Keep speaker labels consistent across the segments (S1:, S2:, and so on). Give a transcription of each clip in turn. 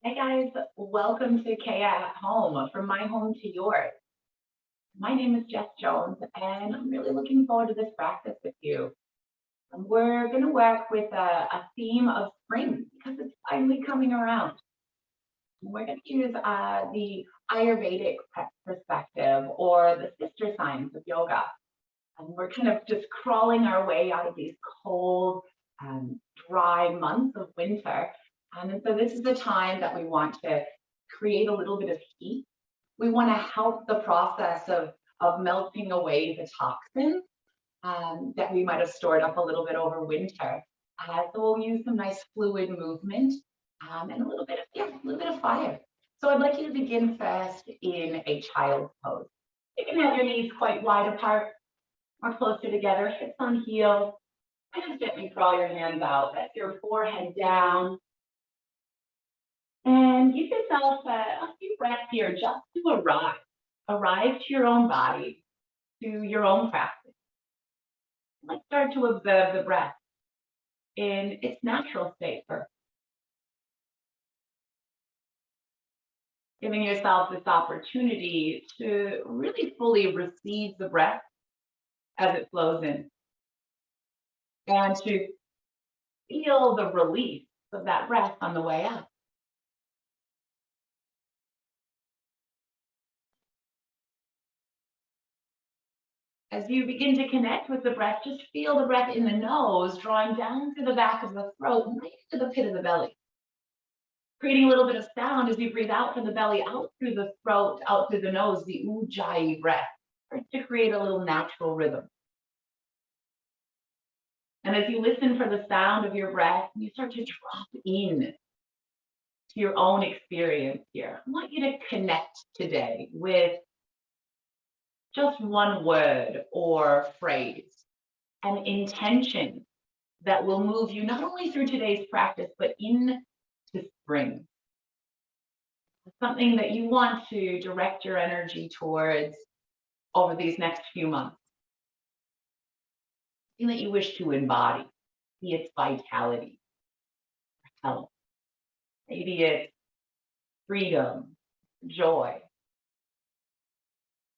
S1: Hey guys, welcome to Kaya at Home, from my home to yours. My name is Jess Jones, and I'm really looking forward to this practice with you. We're going to work with a theme of spring because it's finally coming around. We're going to use the Ayurvedic perspective or the sister signs of yoga. And we're kind of just crawling our way out of these cold, dry months of winter. And so this is the time that we want to create a little bit of heat. We want to help the process of melting away the toxins that we might have stored up a little bit over winter. So we'll use some nice fluid movement and a little bit of fire. So I'd like you to begin first in a child's pose. You can have your knees quite wide apart or closer together, hips on heels, and just gently crawl your hands out. Let your forehead down. And give yourself a few breaths here just to arrive to your own body, to your own practice. Let's start to observe the breath in its natural state first. Giving yourself this opportunity to really fully receive the breath as it flows in, and to feel the release of that breath on the way out. As you begin to connect with the breath, just feel the breath in the nose, drawing down through the back of the throat, right to the pit of the belly. Creating a little bit of sound as you breathe out from the belly, out through the throat, out through the nose, the ujjayi breath, to create a little natural rhythm. And as you listen for the sound of your breath, you start to drop in to your own experience here. I want you to connect today with just one word or phrase, an intention that will move you not only through today's practice, but into spring. Something that you want to direct your energy towards over these next few months. Something that you wish to embody, be its vitality, health. Maybe it's freedom, joy.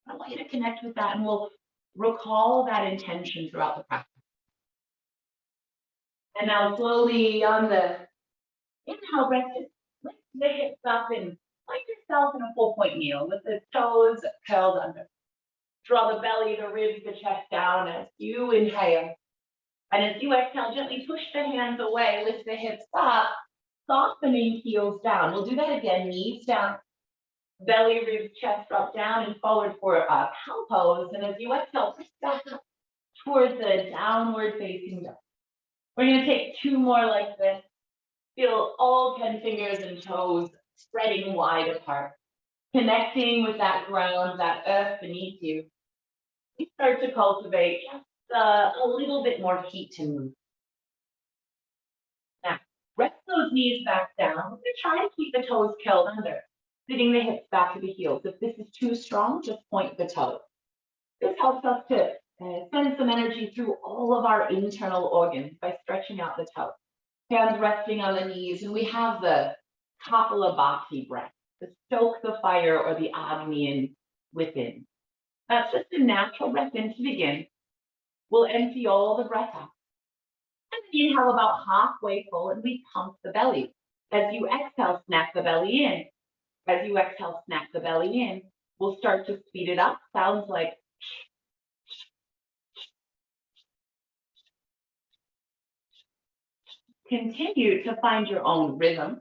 S1: I want you to connect with that, and we'll recall that intention throughout the practice. And now slowly on the inhale breath, just lift the hips up and find yourself in a full point kneel with the toes curled under. Draw the belly, the ribs, the chest down as you inhale. And as you exhale, gently push the hands away, lift the hips up, softening heels down. We'll do that again, knees down, belly, ribs, chest drop down and forward for a cow pose. And as you exhale, push back up towards the downward facing dog. We're going to take two more like this. Feel all 10 fingers and toes spreading wide apart, connecting with that ground, that earth beneath you. You start to cultivate just a little bit more heat to move. Now, rest those knees back down. We're going to try and keep the toes curled under, sitting the hips back to the heels. If this is too strong, just point the toes. This helps us to send some energy through all of our internal organs by stretching out the toes. Hands resting on the knees, and we have the Kapalabhati breath, to stoke the fire or the Agni within. That's just a natural breath in to begin. We'll empty all the breath out. And then inhale about halfway full, and we pump the belly. As you exhale, snap the belly in. As you exhale, snap the belly in. We'll start to speed it up. Sounds like continue to find your own rhythm,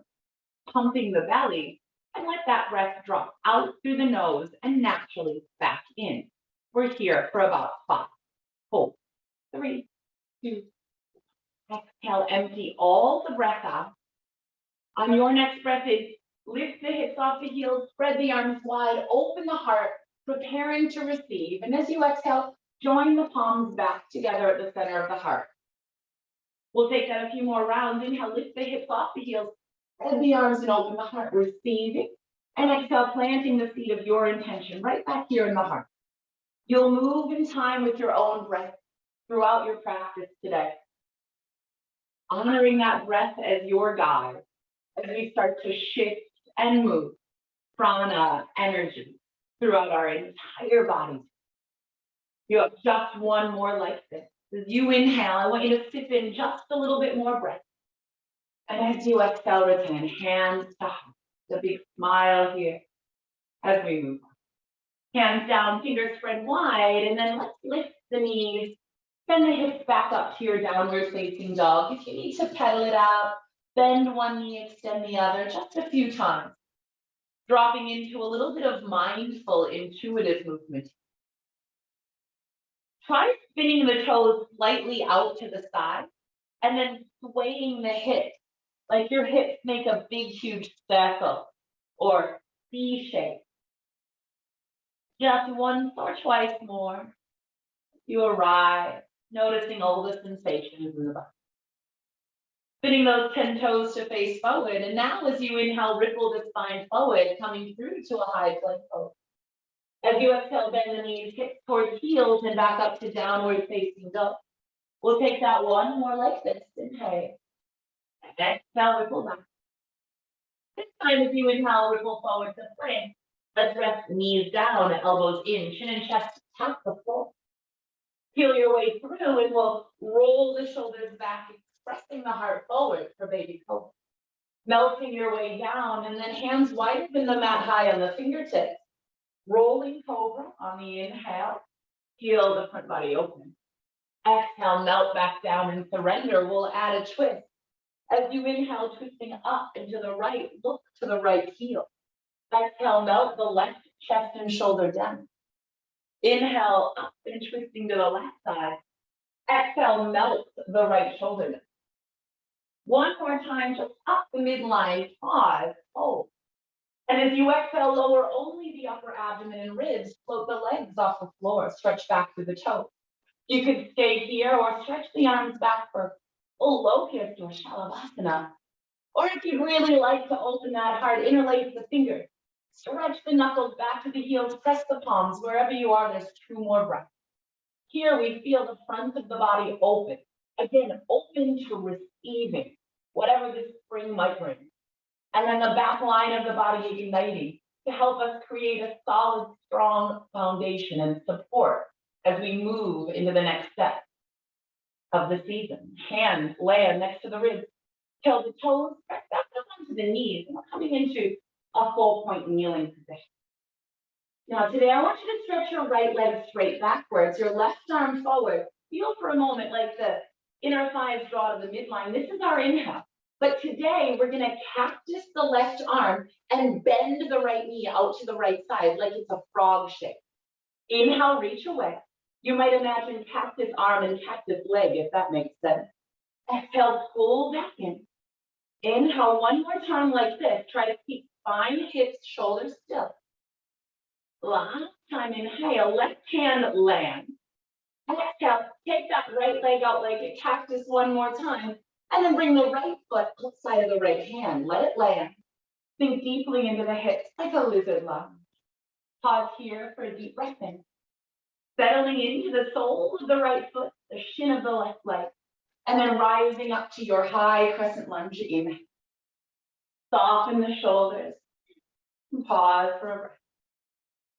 S1: pumping the belly, and let that breath drop out through the nose and naturally back in. We're here for about 5, 4, 3, 2, exhale, empty all the breath out. On your next breath in, lift the hips off the heels, spread the arms wide, open the heart, preparing to receive. And as you exhale, join the palms back together at the center of the heart. We'll take that a few more rounds. Inhale, lift the hips off the heels, spread the arms and open the heart, receiving. And exhale, planting the seed of your intention right back here in the heart. You'll move in time with your own breath throughout your practice today, honoring that breath as your guide as we start to shift and move prana energy throughout our entire body. You have just one more like this. As you inhale, I want you to sip in just a little bit more breath. And as you exhale, return hands to heart. A big smile here as we move on. Hands down, fingers spread wide, and then let's lift the knees. Send the hips back up to your downward facing dog. If you need to pedal it out, bend one knee, extend the other, just a few times. Dropping into a little bit of mindful, intuitive movement. Try spinning the toes slightly out to the side, and then swaying the hips, like your hips make a big, huge circle or C shape. Just once or twice more. You arrive, noticing all the sensations in the body. Spinning those 10 toes to face forward. And now as you inhale, ripple the spine forward, coming through to a high plank pose. As you exhale, bend the knees, hips towards heels, and back up to downward facing dog. We'll take that one more like this. Inhale. Exhale, ripple back. This time, as you inhale, ripple forward to plank. Let's rest the knees down, elbows in, chin and chest tap the floor. Feel your way through, and we'll roll the shoulders back, expressing the heart forward for baby cobra. Melting your way down, and then hands wider than the mat high on the fingertips. Rolling cobra on the inhale. Feel the front body open. Exhale, melt back down and surrender. We'll add a twist. As you inhale, twisting up and to the right, look to the right heel. Exhale, melt the left chest and shoulder down. Inhale, up and twisting to the left side. Exhale, melt the right shoulder down. One more time, just up the midline, pause, hold. And as you exhale, lower only the upper abdomen and ribs, float the legs off the floor, stretch back through the toes. You could stay here or stretch the arms back for full locust or shalabhasana. Or if you'd really like to open that heart, interlace the fingers. Stretch the knuckles back to the heels, press the palms. Wherever you are, there's 2 more breaths. Here we feel the front of the body open. Again, open to receiving whatever this spring might bring. And then the back line of the body igniting to help us create a solid, strong foundation and support as we move into the next step of the season. Hands land next to the ribs. Till the toes back up onto the knees. And we're coming into a full point kneeling position. Now today I want you to stretch your right leg straight backwards, your left arm forward. Feel for a moment like the inner thighs draw to the midline. This is our inhale. But today we're gonna cactus the left arm and bend the right knee out to the right side like it's a frog shape. Inhale, reach away. You might imagine cactus arm and cactus leg, if that makes sense. Exhale, pull back in. Inhale one more time like this. Try to keep spine, hips, shoulders still. Last time, inhale, left hand land. Exhale, take that right leg out like a cactus one more time. And then bring the right foot outside of the right hand. Let it land. Sink deeply into the hips like a lizard lunge. Pause here for a deep breath in. Settling into the sole of the right foot, the shin of the left leg. And then rising up to your high crescent lunge. Inhale. Soften the shoulders. Pause for a breath.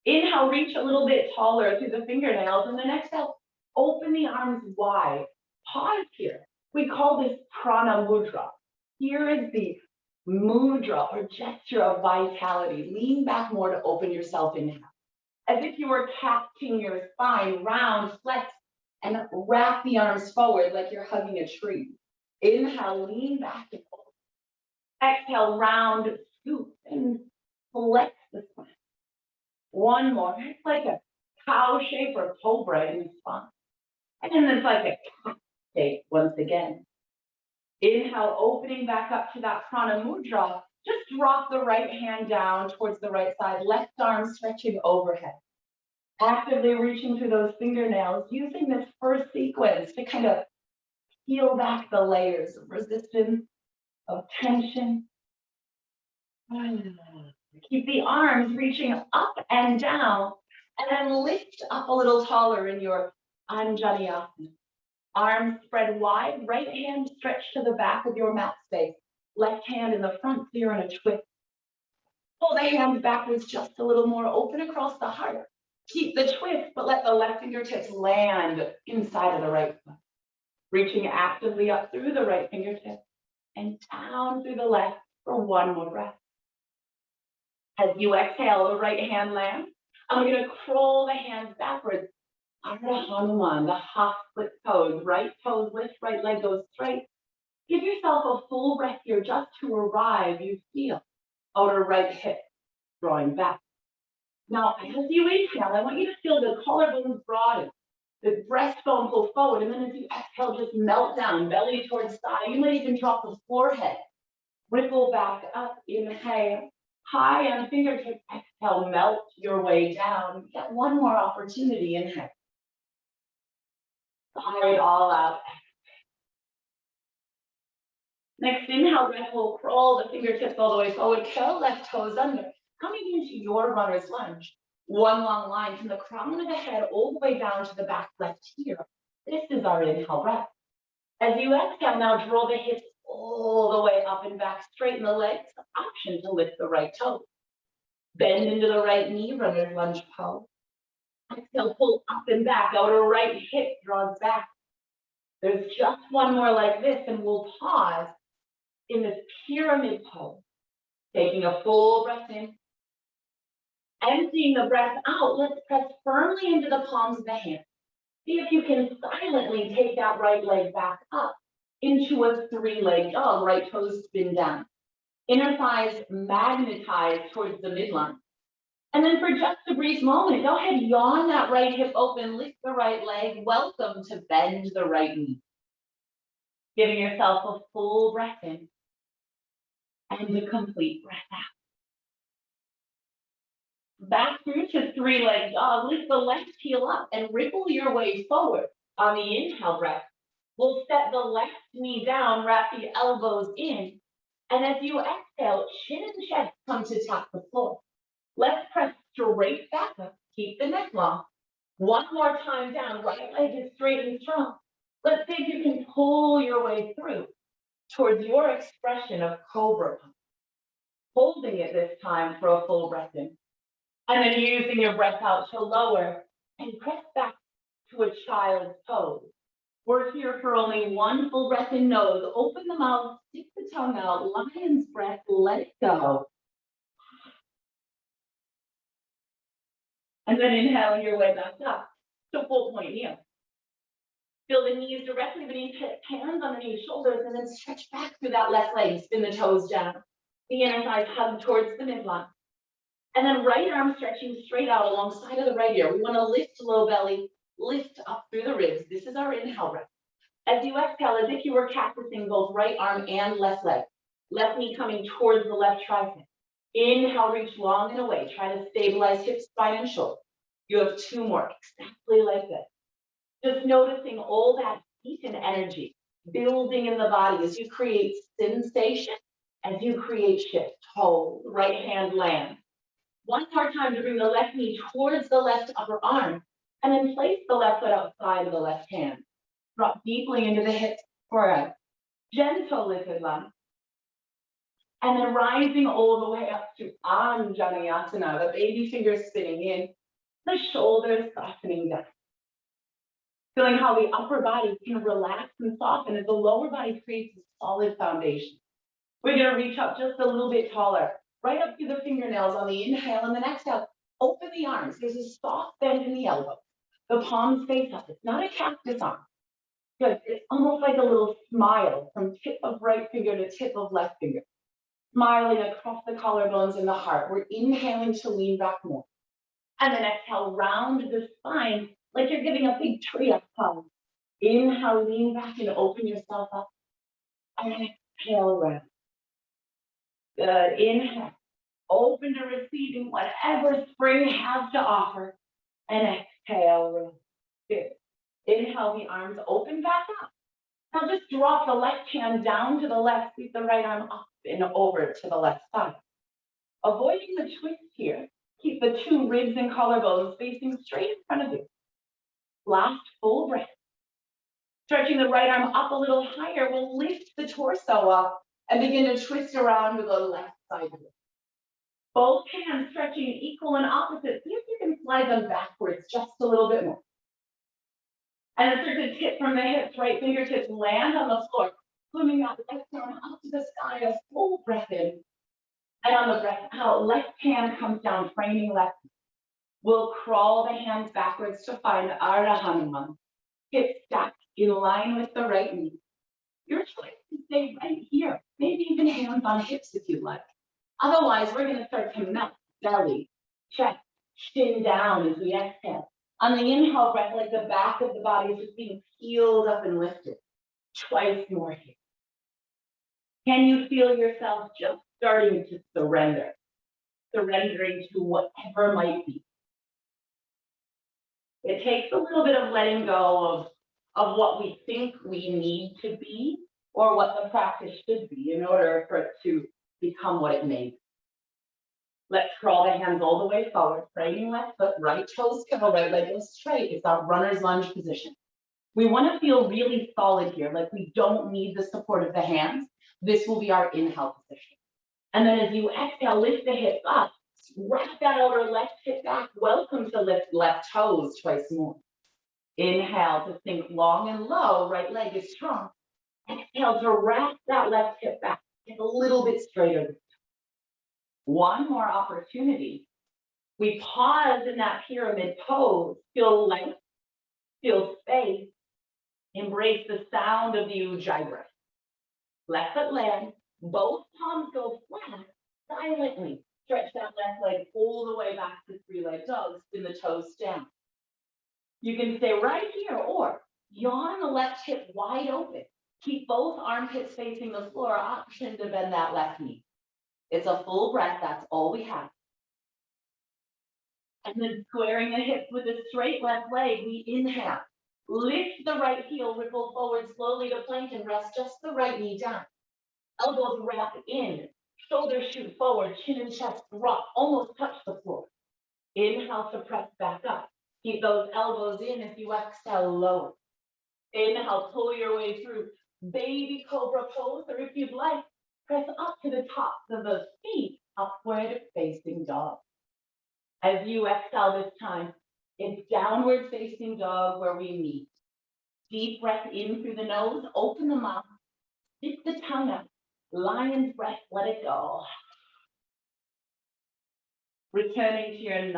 S1: Inhale, reach a little bit taller through the fingernails. And then exhale, open the arms wide. Pause here. We call this Prana Mudra. Here is the mudra or gesture of vitality. Lean back more to open yourself in half. As if you were catching your spine, round, flex, and wrap the arms forward like you're hugging a tree. Inhale, lean back and open. Exhale, round, scoop, and flex the spine. One more. It's like a cow shape or cobra in the spine. And then it's like a cat shape once again. Inhale, opening back up to that Prana Mudra. Just drop the right hand down towards the right side, left arm stretching overhead. Actively reaching through those fingernails, using this first sequence to kind of peel back the layers of resistance, of tension. Keep the arms reaching up and down, and then lift up a little taller in your Anjaneyasana. Arms spread wide, right hand stretched to the back of your mat space. Left hand in the front, so you're in a twist. Pull the hands backwards just a little more, open across the heart. Keep the twist, but let the left fingertips land inside of the right foot. Reaching actively up through the right fingertip and down through the left for one more breath. As you exhale, the right hand lands. I'm going to crawl the hands backwards. Ardha Hanuman, the half split toes, right toes lift, right leg goes straight. Give yourself a full breath here just to arrive. You feel outer right hip drawing back. Now, as you inhale, I want you to feel the collarbones broaden, the breastbone pull forward, and then as you exhale, just melt down, belly towards thigh. You might even drop the forehead. Ripple back up, inhale. High on fingertips, exhale, melt your way down. Get one more opportunity, inhale. Sigh it all out. Next inhale, breath will crawl the fingertips all the way forward, curl left toes under. Coming into your runner's lunge. One long line from the crown of the head all the way down to the back left heel. This is our inhale breath. As you exhale, now draw the hips all the way up and back, straighten the legs, option to lift the right toe. Bend into the right knee, runner's lunge pose. Exhale, pull up and back, outer right hip draws back. There's just one more like this, and we'll pause in this pyramid pose. Taking a full breath in. Emptying the breath out, let's press firmly into the palms of the hands. See if you can silently take that right leg back up into a three-leg dog, right toes spin down. Inner thighs magnetize towards the midline. And then for just a brief moment, go ahead, yawn that right hip open, lift the right leg. Welcome to bend the right knee. Giving yourself a full breath in and a complete breath out. Back through to three-leg dog. Lift the left heel up and ripple your way forward on the inhale breath. We'll set the left knee down, wrap the elbows in. And as you exhale, chin and chest come to tap the floor. Let's press straight back up. Keep the neck long. One more time down. Right leg is straight and strong. Let's see if you can pull your way through towards your expression of cobra. Holding it this time for a full breath in. And then using your breath out to lower and press back to a child's pose. We're here for only one full breath in nose. Open the mouth, stick the tongue out, lion's breath, let it go. And then inhaling your way back up to full point kneel. Feel the knees directly beneath hips, hands underneath shoulders, and then stretch back through that left leg, spin the toes down. The inner thighs hug towards the midline. And then right arm stretching straight out alongside of the right ear. We want to lift low belly, lift up through the ribs. This is our inhale breath. As you exhale, as if you were cactusing both right arm and left leg. Left knee coming towards the left tricep. Inhale, reach long and away. Try to stabilize hips, spine, and shoulder. You have two more, exactly like this. Just noticing all that heat and energy building in the body as you create sensation, as you create shift. Hold, right hand lands. One more time to bring the left knee towards the left upper arm, and then place the left foot outside of the left hand. Drop deeply into the hips for a gentle lifted lunge. And then rising all the way up to Anjaneyasana, the baby fingers spinning in, the shoulders softening down. Feeling how the upper body can relax and soften as the lower body creates a solid foundation. We're going to reach up just a little bit taller, right up through the fingernails on the inhale, and then exhale. Open the arms. There's a soft bend in the elbow. The palms face up. It's not a cactus arm. Good. It's almost like a little smile from tip of right finger to tip of left finger. Smiling across the collarbones and the heart. We're inhaling to lean back more. And then exhale, round the spine like you're giving a big tree a hug. Inhale, lean back and open yourself up. And exhale, round. Good. Inhale. Open to receiving whatever spring has to offer. And exhale, round. Good. Inhale, the arms open back up. Now just drop the left hand down to the left, sweep the right arm up and over to the left side. Avoiding the twist here. Keep the two ribs and collarbones facing straight in front of you. Last full breath. Stretching the right arm up a little higher, we'll lift the torso up and begin to twist around to the left side of it. Both hands stretching equal and opposite. See if you can slide them backwards just a little bit more. And then start to tip from the hips, right fingertips land on the floor, swimming that left arm up to the sky, a full breath in. And on the breath out, left hand comes down, framing left. We'll crawl the hands backwards to find Ardha Hanuman. Hips stacked in line with the right knee. Your choice to stay right here. Maybe even hands on hips if you like. Otherwise, we're going to start to melt belly, chest, chin down as we exhale. On the inhale breath, like the back of the body is just being peeled up and lifted. Twice more here. Can you feel yourself just starting to surrender? Surrendering to whatever might be. It takes a little bit of letting go of what we think we need to be or what the practice should be in order for it to become what it may be. Let's crawl the hands all the way forward, framing left foot, right toes curl, right leg goes straight. It's our runner's lunge position. We want to feel really solid here, like we don't need the support of the hands. This will be our inhale position. And then as you exhale, lift the hips up, wrap that outer left hip back. Welcome to lift left toes twice more. Inhale to sink long and low, right leg is strong. Exhale to wrap that left hip back, get a little bit straighter. One more opportunity. We pause in that pyramid pose, feel length, feel space, embrace the sound of the Ujjayi breath. Left foot lands, both palms go flat, silently. Stretch that left leg all the way back to three-legged dog, spin the toes down. You can stay right here or yawn the left hip wide open. Keep both armpits facing the floor, option to bend that left knee. It's a full breath, that's all we have. And then squaring the hips with a straight left leg, we inhale. Lift the right heel, ripple forward slowly to plank and rest just the right knee down. Elbows wrap in, shoulders shoot forward, chin and chest drop, almost touch the floor. Inhale to press back up. Keep those elbows in as you exhale, lower. Inhale, pull your way through baby cobra pose, or if you'd like, press up to the tops of the feet, upward facing dog. As you exhale this time, it's downward facing dog where we meet. Deep breath in through the nose, open the mouth, stick the tongue out. Lion's breath, let it go. Returning to your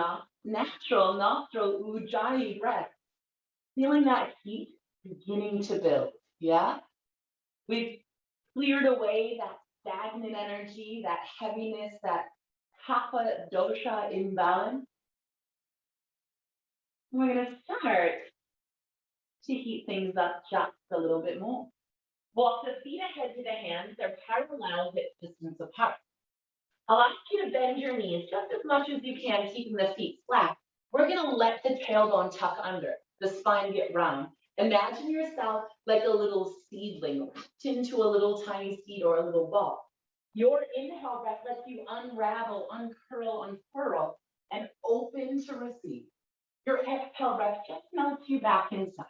S1: natural nostril Ujjayi breath. Feeling that heat beginning to build, yeah? We've cleared away that stagnant energy, that heaviness, that kapha dosha imbalance. We're going to start to heat things up just a little bit more. Walk the feet ahead to the hands. They're parallel, hip distance apart. I'll ask you to bend your knees just as much as you can, keeping the feet flat. We're going to let the tailbone tuck under, the spine get round. Imagine yourself like a little seedling wrapped into a little tiny seed or a little ball. Your inhale breath lets you unravel, uncurl, unfurl, and open to receive. Your exhale breath just melts you back inside.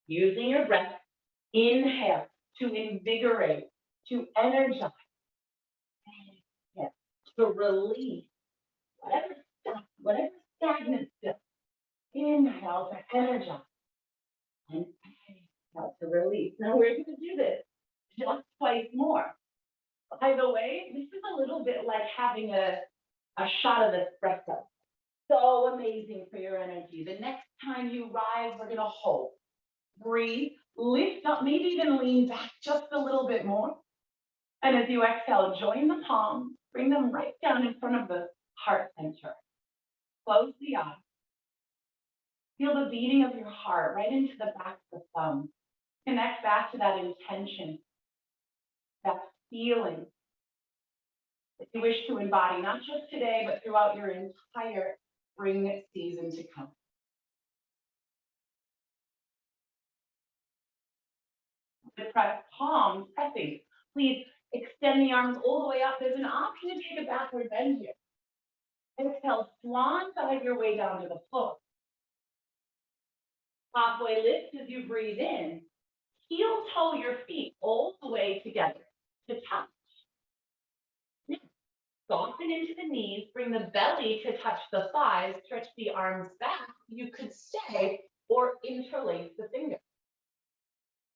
S1: Using your breath, inhale to invigorate, to energize, to release whatever stagnant stuff. Inhale to energize, and exhale to release. Now we're going to do this just twice more. By the way, this is a little bit like having a shot of espresso. So amazing for your energy. The next time you rise, we're going to hold. Breathe, lift up, maybe even lean back just a little bit more. And as you exhale, join the palms, bring them right down in front of the heart center. Close the eyes. Feel the beating of your heart right into the back of the thumb. Connect back to that intention, that feeling that you wish to embody, not just today, but throughout your entire spring season to come. The press palms pressing. Please extend the arms all the way up. There's an option to take a backward bend here. Exhale, swan side your way down to the floor. Halfway lift as you breathe in. Heel toe your feet all the way together to touch. Soften into the knees, bring the belly to touch the thighs, stretch the arms back. You could stay or interlace the fingers.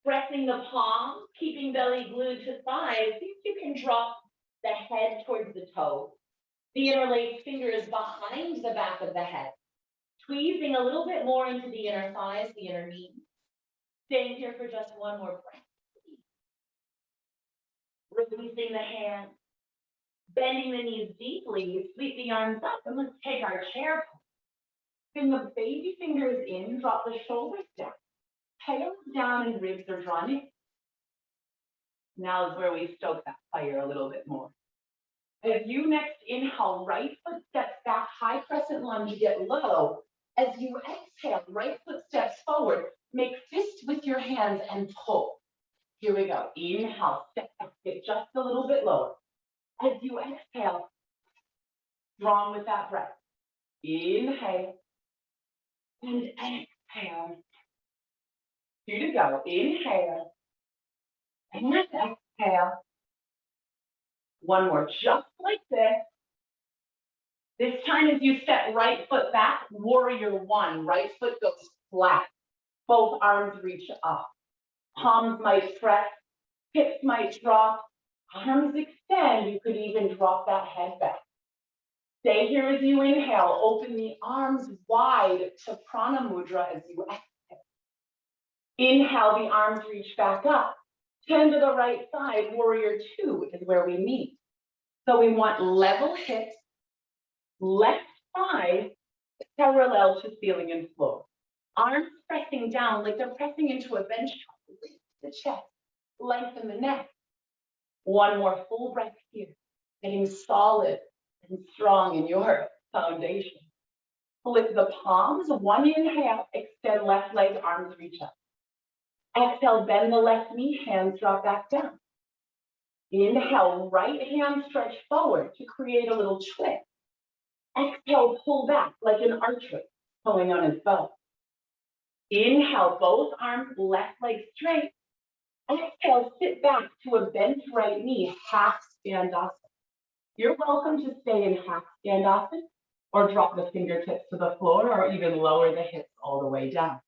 S1: Pressing the palms, keeping belly glued to thighs, see if you can drop the head towards the toes. The interlaced fingers behind the back of the head. Squeezing a little bit more into the inner thighs, the inner knees. Staying here for just one more breath. Releasing the hands. Bending the knees deeply, sweep the arms up, and let's take our chair pose. Bring the baby fingers in, drop the shoulders down. Tails down and ribs are drawn in. Now is where we stoke that fire a little bit more. As you next inhale, right foot steps back, high crescent lunge, get low. As you exhale, right foot steps forward, make fist with your hands and pull. Here we go. Inhale, step back, get just a little bit lower. As you exhale, drawn with that breath. Inhale and exhale. 2 to go. Inhale and exhale. One more, just like this. This time as you step right foot back, warrior one. Right foot goes flat. Both arms reach up. Palms might press, hips might drop. Arms extend, you could even drop that head back. Stay here as you inhale, open the arms wide to Prana Mudra as you exhale. Inhale, the arms reach back up. Turn to the right side, warrior two is where we meet. So we want level hips, left thigh parallel to ceiling and floor. Arms pressing down like they're pressing into a bench top. Lift the chest, lengthen the neck. One more full breath here, getting solid and strong in your foundation. Flip the palms, one inhale, extend left leg, arms reach up. Exhale, bend the left knee, hands drop back down. Inhale, right hand stretch forward to create a little twist. Exhale, pull back like an archer pulling on his bow. Inhale, both arms, left leg straight. Exhale, sit back to a bent right knee, half standasana. You're welcome to stay in half standasana or drop the fingertips to the floor or even lower the hips all the way down.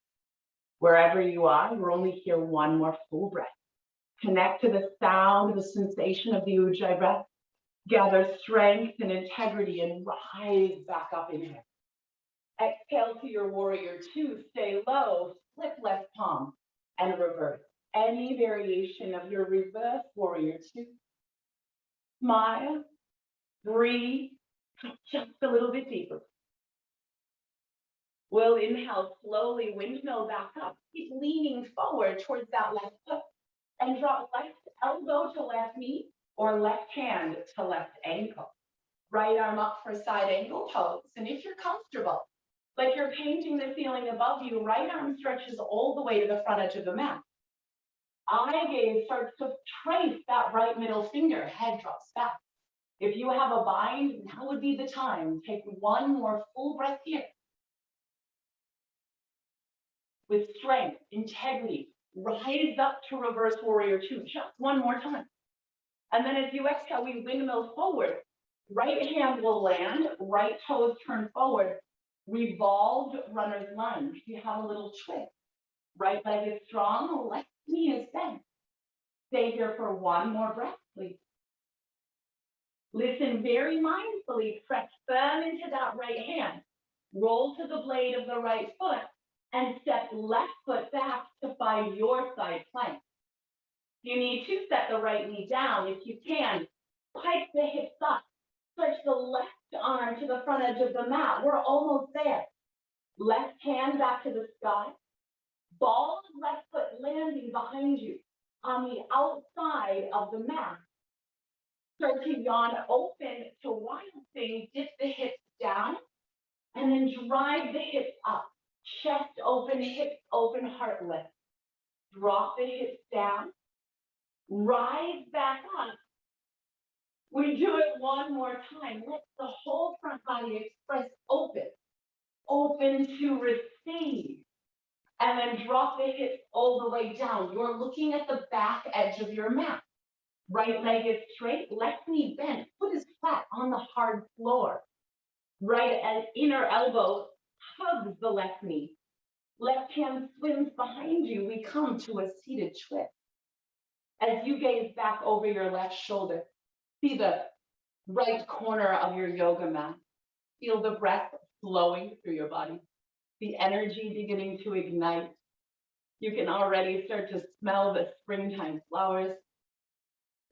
S1: Wherever you are, we're only here one more full breath. Connect to the sound, the sensation of the Ujjayi breath. Gather strength and integrity and rise back up in here. Exhale to your warrior two, stay low, flip left palm and reverse. Any variation of your reverse warrior two. Smile, breathe, just a little bit deeper. We'll inhale slowly, windmill back up. Keep leaning forward towards that left foot and drop left elbow to left knee or left hand to left ankle. Right arm up for side ankle pose. And if you're comfortable, like you're painting the ceiling above you, right arm stretches all the way to the front edge of the mat. Eye gaze starts to trace that right middle finger, head drops back. If you have a bind, now would be the time. Take one more full breath here. With strength, integrity, rise up to reverse warrior two, just one more time. And then as you exhale, we windmill forward. Right hand will land, right toes turn forward. Revolved runner's lunge. You have a little twist. Right leg is strong, left knee is bent. Stay here for one more breath, please. Listen very mindfully, press firm into that right hand. Roll to the blade of the right foot and step left foot back to find your side plank. You need to set the right knee down. If you can, pike the hips up. Stretch the left arm to the front edge of the mat. We're almost there. Left hand back to the sky. Ball of left foot landing behind you on the outside of the mat. Start to yawn open to wild thing. Dip the hips down and then drive the hips up. Chest open, hips open, heart lift. Drop the hips down. Rise back up. We do it one more time. Let the whole front body express open. Open to receive. And then drop the hips all the way down. You're looking at the back edge of your mat. Right leg is straight, left knee bent, foot is flat on the the hard floor. Right inner elbow hugs the left knee. Left hand swims behind you. We come to a seated twist. As you gaze back over your left shoulder, see the right corner of your yoga mat. Feel the breath flowing through your body, the energy beginning to ignite. You can already start to smell the springtime flowers,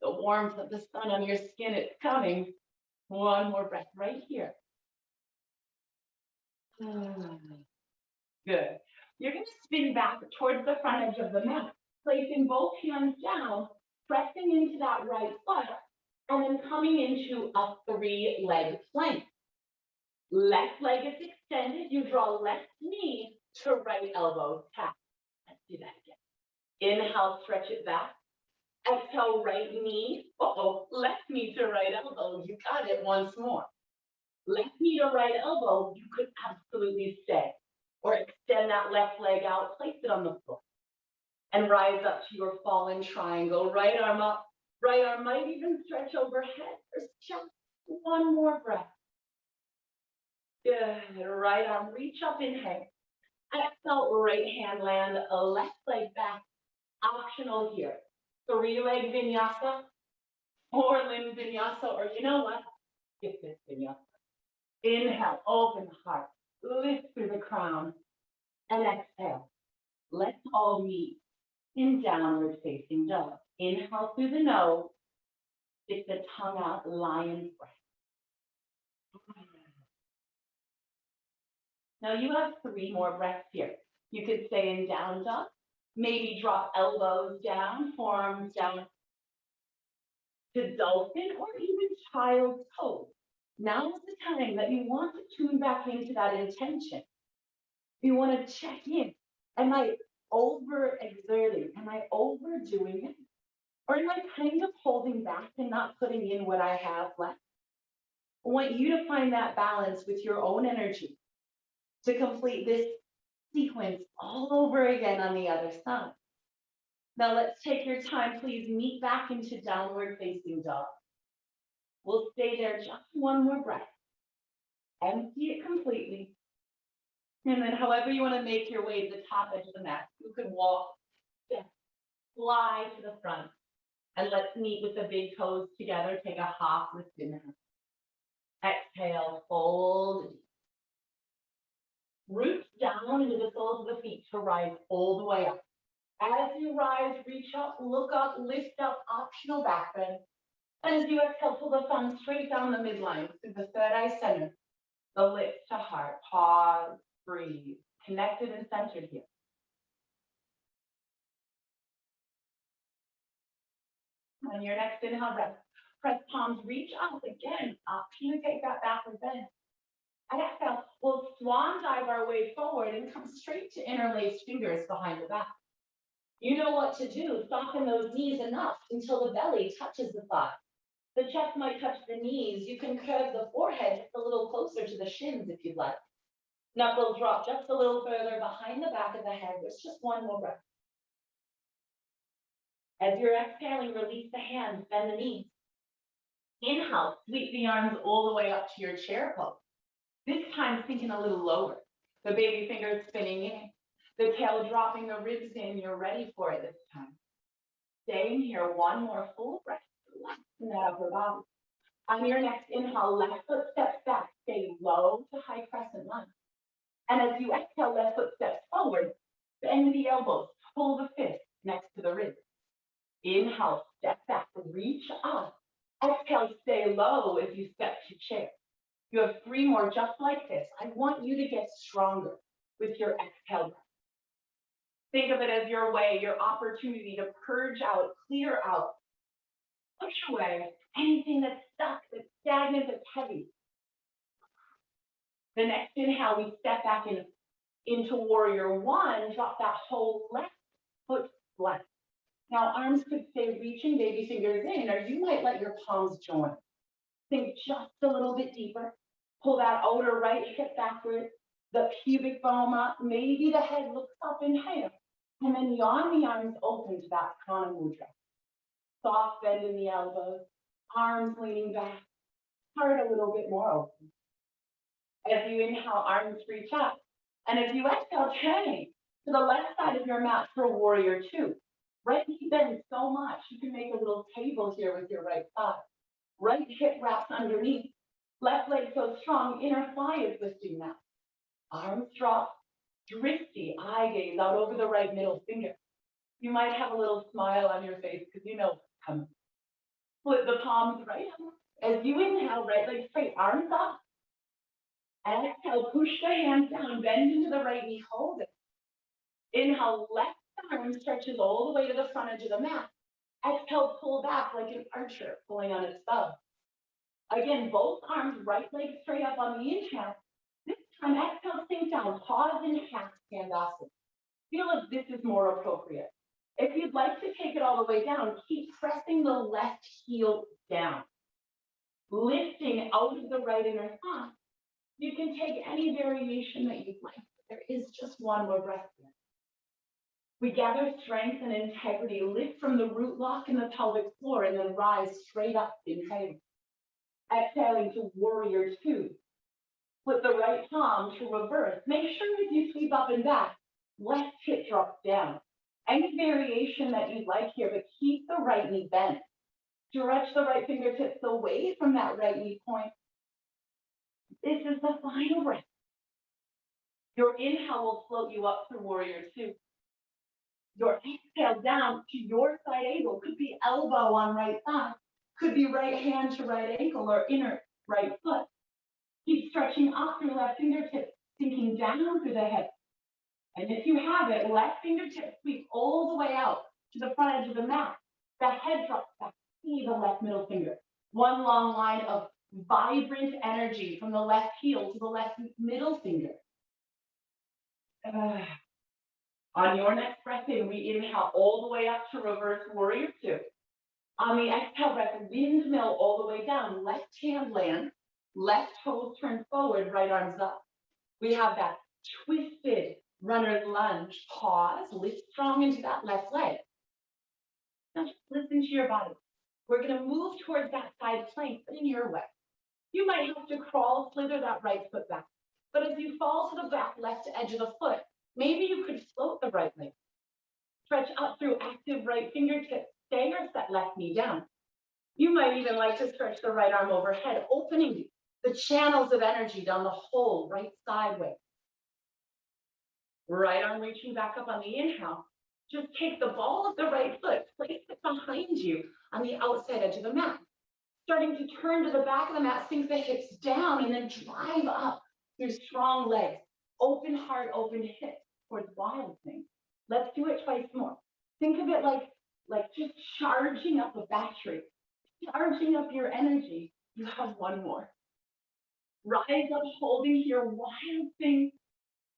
S1: the warmth of the sun on your skin. It's coming. One more breath right here. Good. You're going to spin back towards the front edge of the mat, placing both hands down, pressing into that right foot, and then coming into a three-leg plank. Left leg is extended. You draw left knee to right elbow tap. Let's do that again. Inhale, stretch it back. Exhale, right knee. Left knee to right elbow. You got it once more. Left knee to right elbow, you could absolutely stay. Or extend that left leg out, place it on the floor. And rise up to your fallen triangle. Right arm up, right arm might even stretch overhead. There's just one more breath. Good, right arm, reach up, inhale. Exhale, right hand land, left leg back. Optional here. 3-leg vinyasa, 4-limb vinyasa, or you know what? Skip this vinyasa. Inhale, open the heart, lift through the crown, and exhale. Let's all meet in downward facing dog. Inhale through the nose, stick the tongue out, lion's breath. Now you have 3 more breaths here. You could stay in down dog, maybe drop elbows down, forearms down to dolphin, or even child's pose. Now is the time that you want to tune back into that intention. You want to check in. Am I overexerting? Am I overdoing it? Or am I kind of holding back and not putting in what I have left? I want you to find that balance with your own energy to complete this sequence all over again on the other side. Now let's take your time, please meet back into downward facing dog. We'll stay there just one more breath. Empty it completely. And then however you want to make your way to the top edge of the mat, you can walk, step, fly to the front. And let's meet with the big toes together. Take a hop, lift inhale. Exhale, fold. Roots down into the soles of the feet to rise all the way up. As you rise, reach up, look up, lift up, optional back bend. And as you exhale, pull the thumbs straight down the midline through the third eye center, the lips to heart. Pause, breathe, connected and centered here. On your next inhale breath, press palms, reach up again. Option to take that backward bend. And exhale, we'll swan dive our way forward and come straight to interlaced fingers behind the back. You know what to do. Soften those knees enough until the belly touches the thigh. The chest might touch the knees. You can curve the forehead just a little closer to the shins if you'd like. Knuckles drop just a little further behind the back of the head. There's just one more breath. As you're exhaling, release the hands, bend the knees. Inhale, sweep the arms all the way up to your chair pose. This time, sinking a little lower. The baby fingers spinning in. The tail dropping, the ribs in. You're ready for it this time. Staying here, one more full breath. Relaxing that upper body. On your next inhale, left foot steps back. Stay low to high crescent lunge. And as you exhale, left foot steps forward. Bend the elbows. Pull the fist next to the ribs. Inhale, step back. Reach up. Exhale, stay low as you step to chair. You have 3 more just like this. I want you to get stronger with your exhale breath. Think of it as your way, your opportunity to purge out, clear out, push away anything that's stuck, that's stagnant, that's heavy. The next inhale, we step back into warrior 1, drop that whole left foot flat. Now arms could stay reaching, baby fingers in, or you might let your palms join. Think just a little bit deeper. Pull that outer right hip backward, the pubic bone up, maybe the head looks up, inhale. And then yawn the arms open to that Prana Mudra. Soft bend in the elbows, arms leaning back. heart a little bit more open. As you inhale, arms reach up. And as you exhale, turning to the left side of your mat for warrior two. Right knee bends so much, you can make a little table here with your right thigh. Right hip wraps underneath. Left leg so strong, inner thigh is lifting now. Arms drop, drifty, eye gaze out over the right middle finger. You might have a little smile on your face because you know what's coming. Split the palms right up. As you inhale, right leg straight, arms up. And exhale, push the hands down, bend into the right knee, hold it. Inhale, left arm stretches all the way to the front edge of the mat. Exhale, pull back like an archer pulling on its bow. Again, both arms, right leg straight up on the inhale. This time, exhale, sink down, pause in half standasana. Feel if this is more appropriate. If you'd like to take it all the way down, keep pressing the left heel down. Lifting out of the right inner thigh. You can take any variation that you'd like. There is just one more breath here. We gather strength and integrity, lift from the root lock in the pelvic floor, and then rise straight up in table. Exhaling to warrior two. Put the right palm to reverse. Make sure as you sweep up and back, left hip drops down. Any variation that you'd like here, but keep the right knee bent. Stretch the right fingertips away from that right knee point. This is the final breath. Your inhale will float you up through warrior two. Your exhale down to your side angle. Could be elbow on right thigh. Could be right hand to right ankle or inner right foot. Keep stretching up through left fingertips, sinking down through the hip. And if you have it, left fingertips sweep all the way out to the front edge of the mat. The head drops back. See the left middle finger. One long line of vibrant energy from the left heel to the left middle finger. On your next breath in, we inhale all the way up to reverse warrior two. On the exhale breath, windmill all the way down. Left hand lands, left toes turn forward, right arms up. We have that twisted runner's lunge. Pause, lift strong into that left leg. Now just listen to your body. We're going to move towards that side plank, but in your way. You might have to crawl, slither that right foot back. But as you fall to the back left edge of the foot, maybe you could float the right leg. Stretch up through active right fingertips. Stay or set left knee down. You might even like to stretch the right arm overhead, opening the channels of energy down the whole right sideway. Right arm reaching back up on the inhale. Just take the ball of the right foot, place it behind you on the outside edge of the mat. Starting to turn to the back of the mat, sink the hips down and then drive up through strong legs. Open heart, open hips towards wild thing. Let's do it twice more. Think of it like just charging up a battery, charging up your energy. You have one more. Rise up, holding your wild thing,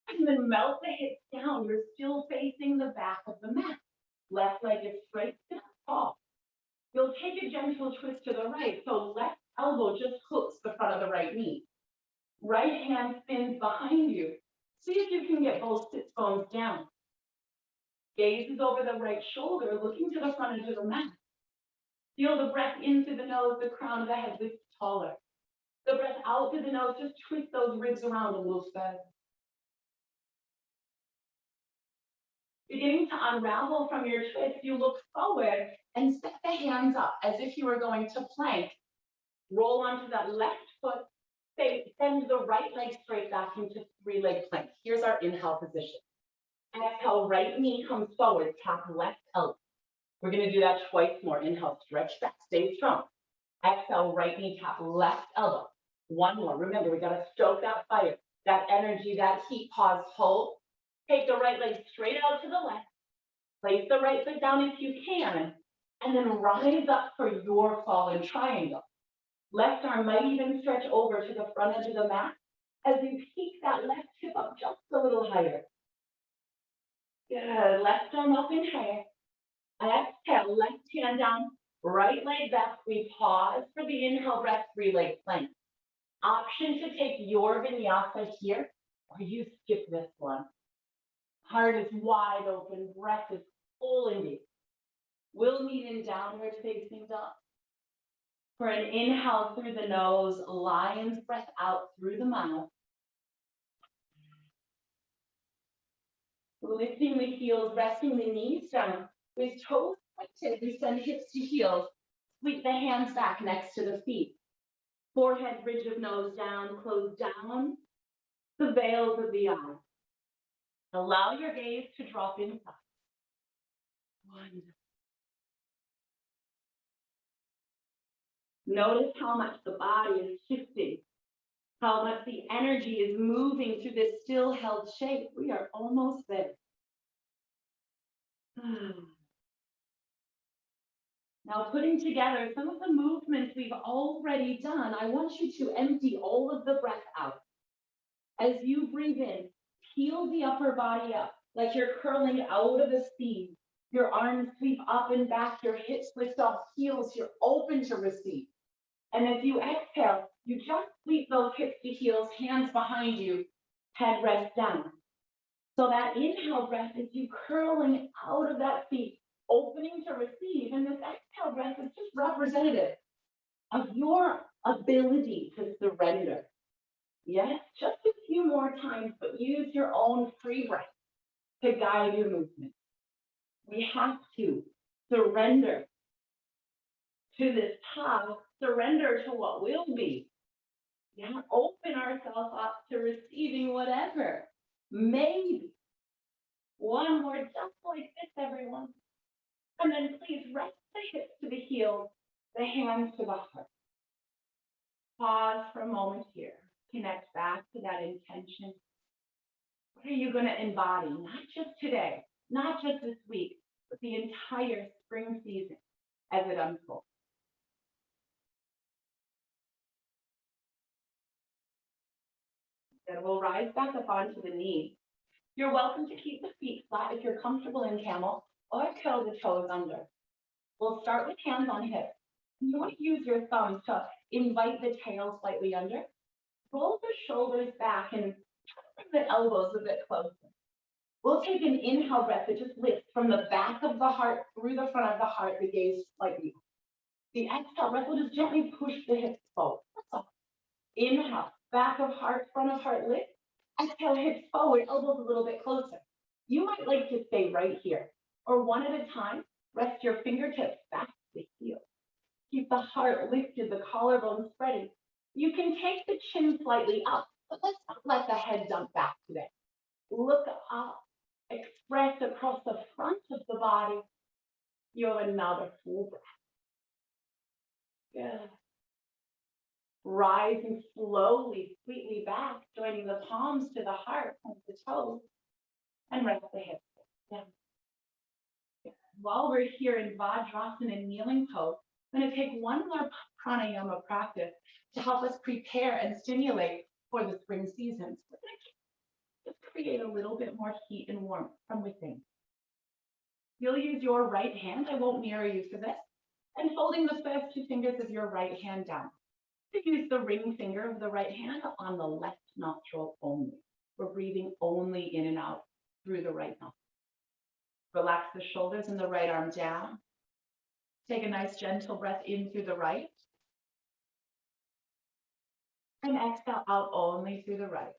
S1: and then melt the hips down. You're still facing the back of the mat. Left leg is straight, sit up tall. You'll take a gentle twist to the right, so left elbow just hooks the front of the right knee. Right hand spins behind you. See if you can get both sits bones down. Gaze is over the right shoulder, looking to the front edge of the mat. Feel the breath in through the nose, the crown of the head lifts taller. The breath out through the nose, just twist those ribs around a little further. Beginning to unravel from your twist, you look forward and set the hands up as if you were going to plank. Roll onto that left foot, send the right leg straight back into three-leg plank. Here's our inhale position. Exhale, right knee comes forward, tap left elbow. We're going to do that twice more. Inhale, stretch back, stay strong. Exhale, right knee, tap left elbow. One more. Remember, we got to stoke that fire, that energy, that heat. Pause, hold. Take the right leg straight out to the left. Place the right foot down if you can, and then rise up for your fallen triangle. Left arm might even stretch over to the front edge of the mat as you peek that left hip up just a little higher. Good. Left arm up and higher. Exhale, left hand down, right leg back. We pause for the inhale breath, three-leg plank. Option to take your vinyasa here, or you skip this one. Heart is wide open, breath is full and deep. We'll meet in downward facing dog. For an inhale through the nose, lion's breath out through the mouth. Lifting the heels, resting the knees down. With toes pointed, we send hips to heels. Sweep the hands back next to the feet. Forehead, bridge of nose down, close down the veils of the eyes. Allow your gaze to drop inside. Wonderful. Notice how much the body is shifting, how much the energy is moving through this still held shape. We are almost there. Now, putting together some of the movements we've already done, I want you to empty all of the breath out. As you breathe in, peel the upper body up, like you're curling out of a seed. Your arms sweep up and back, your hips lift off, heels, you're open to receive. And as you exhale, you just sweep those hips to heels, hands behind you, head rests down. So that inhale breath is you curling out of that seat, opening to receive. And this exhale breath is just representative of your ability to surrender. Yes, just a few more times, but use your own free breath to guide your movement. We have to surrender to this top, surrender to what will be. Yeah, open ourselves up to receiving whatever. Maybe. One more, just like this, everyone. And then please rest the hips to the heels, the hands to the heart. Pause for a moment here. Connect back to that intention. What are you going to embody? Not just today, not just this week, but the entire spring season as it unfolds. Then we'll rise back up onto the knees. You're welcome to keep the feet flat if you're comfortable in camel, or curl the toes under. We'll start with hands on hips. You want to use your thumbs to invite the tail slightly under. Roll the shoulders back and bring the elbows a bit closer. We'll take an inhale breath that just lifts from the back of the heart through the front of the heart, the gaze slightly. The exhale breath will just gently push the hips forward. That's all. Inhale, back of heart, front of heart lift. Exhale, hips forward, elbows a little bit closer. You might like to stay right here, or one at a time, rest your fingertips back to the heel. Keep the heart lifted, the collarbone spreading. You can take the chin slightly up, but let's not let the head dump back today. Look up, express across the front of the body. You're another full breath. Good. Rising slowly, sweetly back, joining the palms to the heart and the toes, and rest the hips down. While we're here in Vajrasana kneeling pose, I'm going to take one more pranayama practice to help us prepare and stimulate for the spring seasons. We're going to just create a little bit more heat and warmth from within. You'll use your right hand. I won't mirror you for this. And holding the first two fingers of your right hand down. Use the ring finger of the right hand on the left nostril only. We're breathing only in and out through the right nostril. Relax the shoulders and the right arm down. Take a nice gentle breath in through the right. And exhale out only through the right.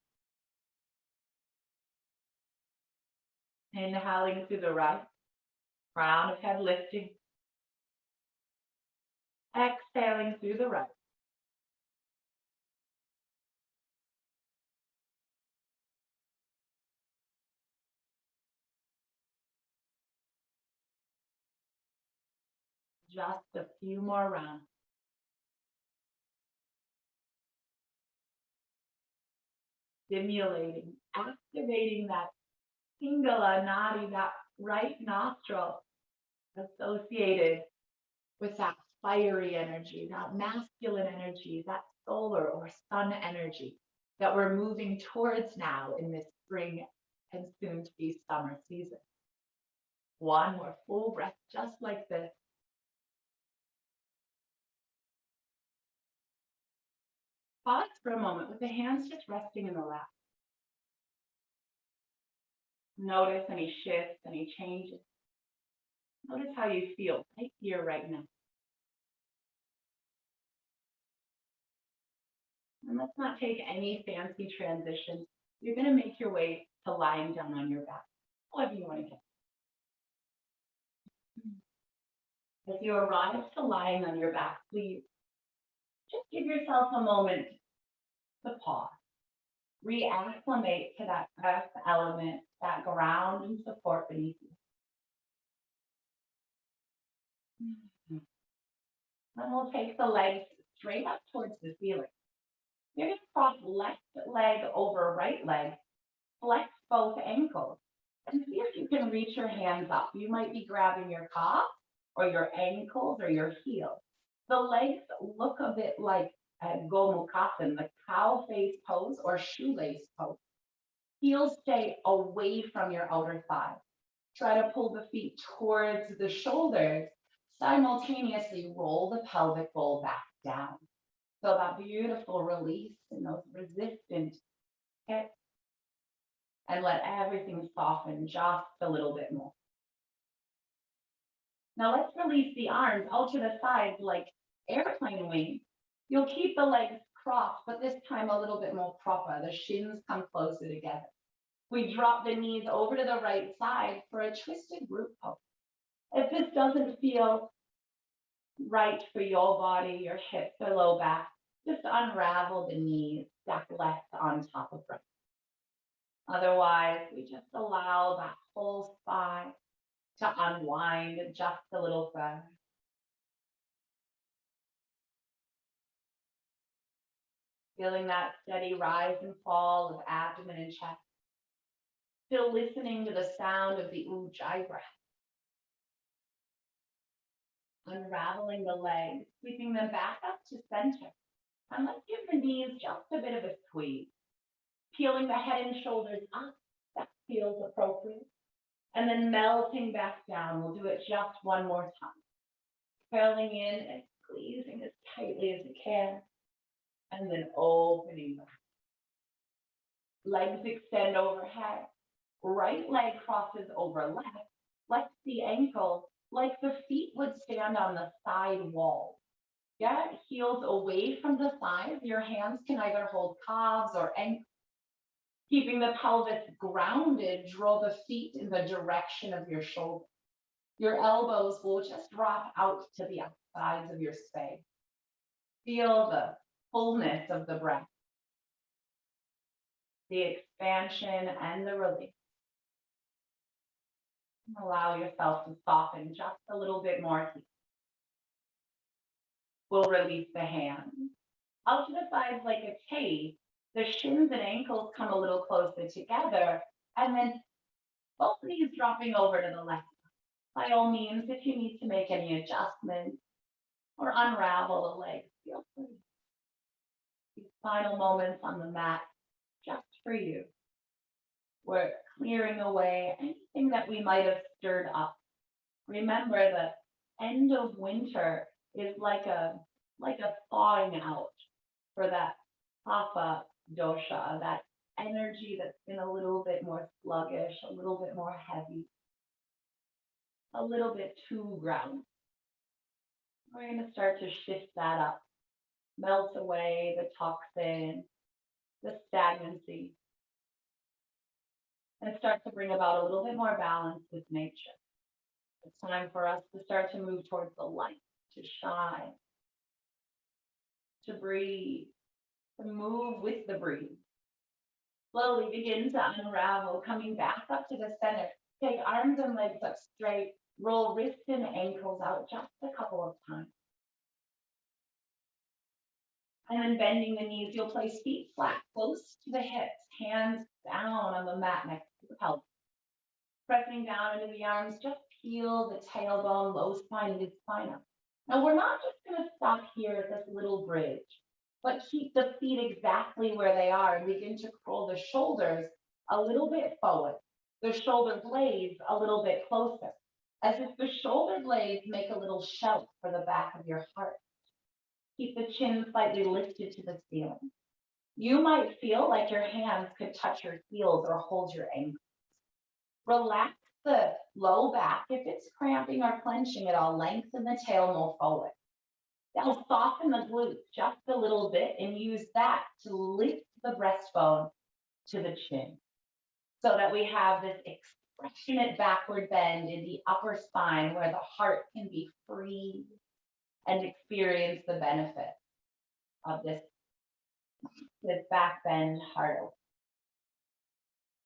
S1: Inhaling through the right. Crown of head lifting. Exhaling through the right. Just a few more rounds. Stimulating, activating that Pingala nadi, that right nostril associated with that fiery energy, that masculine energy, that solar or sun energy that we're moving towards now in this spring and soon to be summer season. One more full breath, just like this. Pause for a moment with the hands just resting in the lap. Notice any shifts, any changes. Notice how you feel right here, right now. And let's not take any fancy transition. You're going to make your way to lying down on your back, however you want to get. As you arrive to lying on your back, please just give yourself a moment to pause. Reacclimate to that earth element, that ground and support beneath you. Then we'll take the legs straight up towards the ceiling. You're going to cross left leg over right leg, flex both ankles, and see if you can reach your hands up. You might be grabbing your calf or your ankles or your heels. The legs look a bit like Gomukhasana, the cow face pose or shoelace pose. Heels stay away from your outer thigh. Try to pull the feet towards the shoulders. Simultaneously roll the pelvic bowl back down. So that beautiful release in those resistant hips. And let everything soften just a little bit more. Now let's release the arms out to the sides like airplane wings. You'll keep the legs crossed, but this time a little bit more proper. The shins come closer together. We drop the knees over to the right side for a twisted root pose. If this doesn't feel right for your body, your hips or low back, just unravel the knees, stack left on top of right. Otherwise, we just allow that whole spine to unwind just a little further. Feeling that steady rise and fall of abdomen and chest. Still listening to the sound of the Ujjayi breath. Unraveling the legs, sweeping them back up to center. And let's give the knees just a bit of a squeeze. Peeling the head and shoulders up, that feels appropriate. And then melting back down. We'll do it just one more time. Curling in and squeezing as tightly as you can. And then opening back. Legs extend overhead. Right leg crosses over left. Flex the ankle like the feet would stand on the side wall. Yeah, heels away from the thighs. Your hands can either hold calves or ankles. Keeping the pelvis grounded, draw the feet in the direction of your shoulder. Your elbows will just drop out to the sides of your space. Feel the fullness of the breath, the expansion and the release. Allow yourself to soften just a little bit more. We'll release the hands. Out to the sides like a K. The shins and ankles come a little closer together, and then both knees dropping over to the left. By all means, if you need to make any adjustments or unravel the legs, feel free. These final moments on the mat, just for you. We're clearing away anything that we might have stirred up. Remember, the end of winter is like a thawing out for that kapha dosha, that energy that's been a little bit more sluggish, a little bit more heavy, a little bit too grounded. We're going to start to shift that up, melt away the toxin, the stagnancy, and start to bring about a little bit more balance with nature. It's time for us to start to move towards the light, to shine, to breathe, to move with the breeze. Slowly begin to unravel, coming back up to the center. Take arms and legs up straight. Roll wrists and ankles out just a couple of times. And then bending the knees, you'll place feet flat, close to the hips, hands down on the mat next to the pelvis. Pressing down into the arms, just peel the tailbone, low spine, mid spine up. Now we're not just going to stop here at this little bridge, but keep the feet exactly where they are and begin to curl the shoulders a little bit forward, the shoulder blades a little bit closer, as if the shoulder blades make a little shelf for the back of your heart. Keep the chin slightly lifted to the ceiling. You might feel like your hands could touch your heels or hold your ankles. Relax the low back. If it's cramping or clenching at all, lengthen the tail more forward. Now soften the glutes just a little bit and use that to lift the breastbone to the chin so that we have this expressionate backward bend in the upper spine where the heart can be free and experience the benefit of this back bend heart open.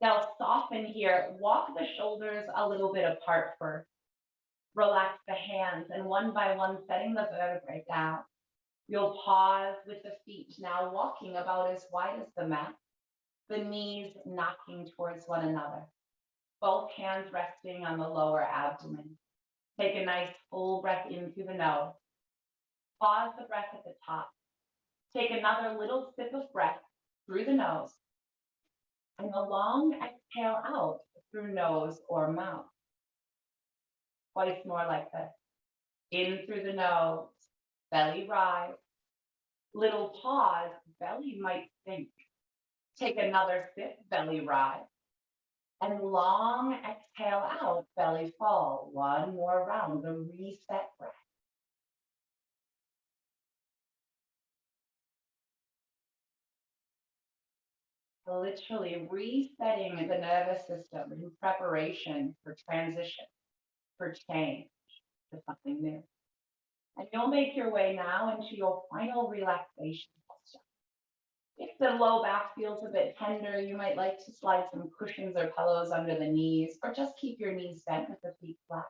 S1: Now soften here, walk the shoulders a little bit apart first. Relax the hands and one by one setting the vertebrae down. You'll pause with the feet now walking about as wide as the mat, the knees knocking towards one another. Both hands resting on the lower abdomen. Take a nice full breath in through the nose. Pause the breath at the top. Take another little sip of breath through the nose. And a long exhale out through nose or mouth. Twice more like this. In through the nose, belly rise. Little pause, belly might sink. Take another sip, belly rise. And long exhale out, belly fall. One more round, the reset breath. Literally resetting the nervous system in preparation for transition, for change, to something new. And you'll make your way now into your final relaxation posture. If the low back feels a bit tender, you might like to slide some cushions or pillows under the knees, or just keep your knees bent with the feet flat.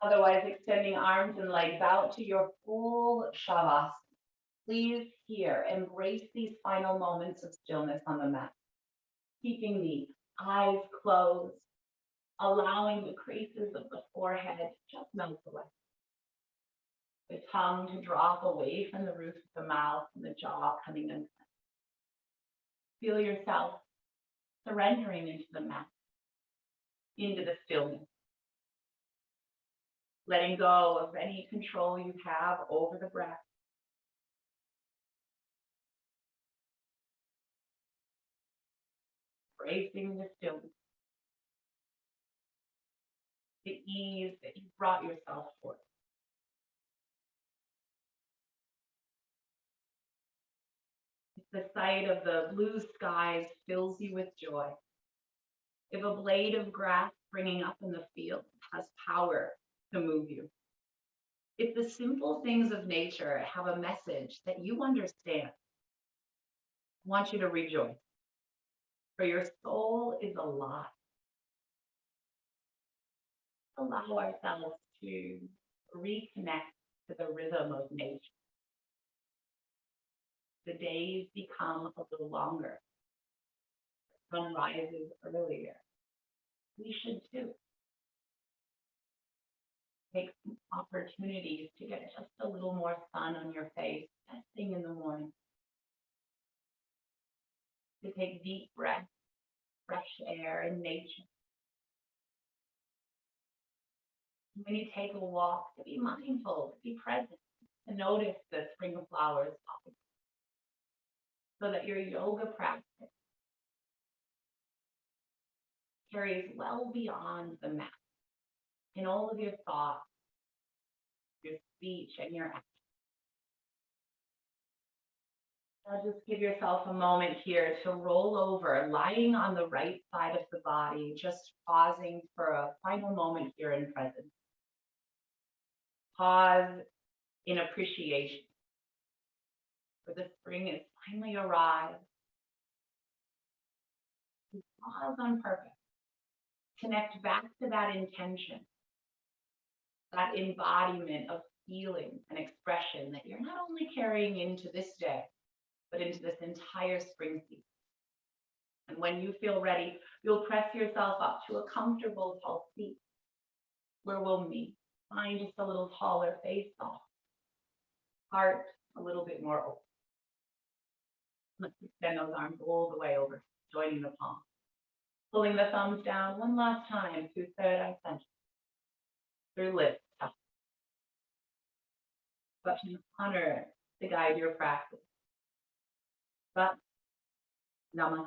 S1: Otherwise, extending arms and legs out to your full Shavasana. Please here, embrace these final moments of stillness on the mat. Keeping the eyes closed, allowing the creases of the forehead just melt away. The tongue to drop away from the roof of the mouth and the jaw coming in. Feel yourself surrendering into the mat, into the stillness. Letting go of any control you have over the breath. Embracing the stillness. The ease that you brought yourself forth. If the sight of the blue skies fills you with joy, if a blade of grass springing up in the field has power to move you, if the simple things of nature have a message that you understand, I want you to rejoice, for your soul is alive. Allow ourselves to reconnect to the rhythm of nature. The days become a little longer. The sun rises earlier. We should too. Take some opportunities to get just a little more sun on your face, first thing in the morning. To take deep breaths, fresh air in nature. When you take a walk, to be mindful, to be present, to notice the spring flowers popping, so that your yoga practice carries well beyond the mat in all of your thoughts, your speech, and your action. Now just give yourself a moment here to roll over, lying on the right side of the body, just pausing for a final moment here in presence. Pause in appreciation for the spring has finally arrived. Pause on purpose. Connect back to that intention, that embodiment of feeling and expression that you're not only carrying into this day, but into this entire spring season. And when you feel ready, you'll press yourself up to a comfortable tall seat where we'll meet. Find just a little taller, face off. Heart a little bit more open. Let's extend those arms all the way over, joining the palms. Pulling the thumbs down one last time through third eye center. Through lips. But to honor to guide your practice. But namaste.